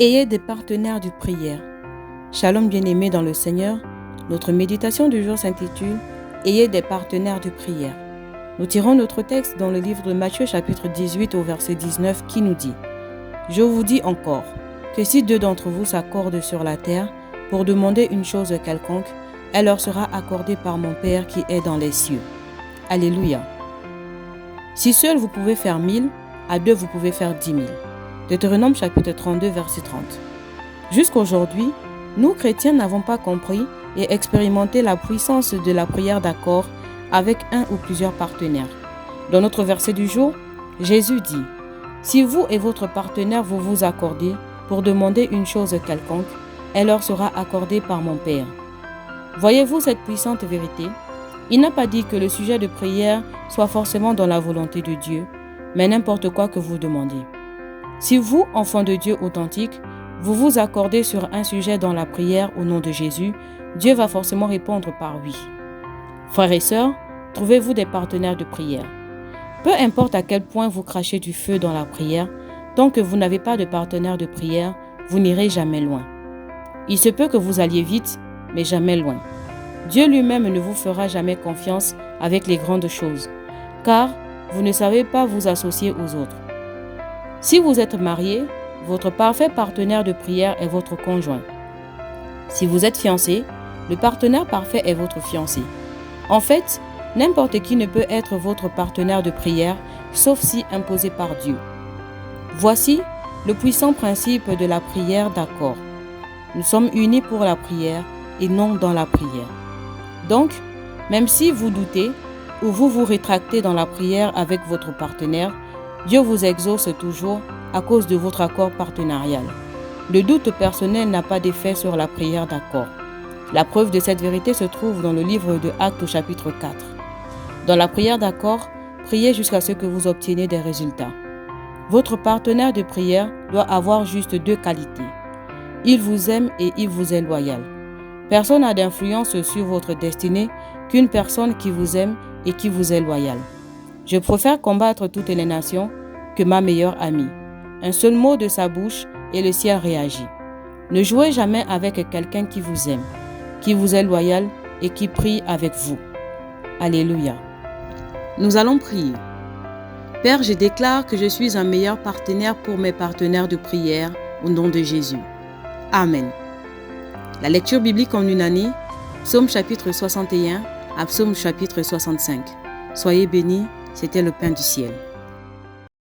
Ayez des partenaires de prière. Shalom bien-aimés dans le Seigneur, notre méditation du jour s'intitule « Ayez des partenaires de prière ». Nous tirons notre texte dans le livre de Matthieu chapitre 18 au verset 19 qui nous dit « Je vous dis encore que si deux d'entre vous s'accordent sur la terre pour demander une chose quelconque, elle leur sera accordée par mon Père qui est dans les cieux. » Alléluia. Si seul vous pouvez faire 1000, à deux vous pouvez faire 10 000. Deutéronome chapitre 32 verset 30. Jusqu'aujourd'hui, nous chrétiens n'avons pas compris et expérimenté la puissance de la prière d'accord avec un ou plusieurs partenaires. Dans notre verset du jour, Jésus dit « Si vous et votre partenaire vous vous accordez pour demander une chose quelconque, elle leur sera accordée par mon Père. » Voyez-vous cette puissante vérité? Il n'a pas dit que le sujet de prière soit forcément dans la volonté de Dieu, mais n'importe quoi que vous demandez. Si vous, enfants de Dieu authentiques, vous vous accordez sur un sujet dans la prière au nom de Jésus, Dieu va forcément répondre par oui. Frères et sœurs, trouvez-vous des partenaires de prière. Peu importe à quel point vous crachez du feu dans la prière, tant que vous n'avez pas de partenaire de prière, vous n'irez jamais loin. Il se peut que vous alliez vite, mais jamais loin. Dieu lui-même ne vous fera jamais confiance avec les grandes choses, car vous ne savez pas vous associer aux autres. Si vous êtes marié, votre parfait partenaire de prière est votre conjoint. Si vous êtes fiancé, le partenaire parfait est votre fiancé. En fait, n'importe qui ne peut être votre partenaire de prière, sauf si imposé par Dieu. Voici le puissant principe de la prière d'accord. Nous sommes unis pour la prière et non dans la prière. Donc, même si vous doutez ou vous vous rétractez dans la prière avec votre partenaire, Dieu vous exauce toujours à cause de votre accord partenarial. Le doute personnel n'a pas d'effet sur la prière d'accord. La preuve de cette vérité se trouve dans le livre de Actes au chapitre 4. Dans la prière d'accord, priez jusqu'à ce que vous obteniez des résultats. Votre partenaire de prière doit avoir juste deux qualités. Il vous aime et il vous est loyal. Personne n'a d'influence sur votre destinée qu'une personne qui vous aime et qui vous est loyale. Je préfère combattre toutes les nations que ma meilleure amie. Un seul mot de sa bouche et le ciel réagit. Ne jouez jamais avec quelqu'un qui vous aime, qui vous est loyal et qui prie avec vous. Alléluia. Nous allons prier. Père, je déclare que je suis un meilleur partenaire pour mes partenaires de prière au nom de Jésus. Amen. La lecture biblique en une année, Psaume chapitre 61 à Psaume chapitre 65. Soyez bénis, c'était le pain du ciel.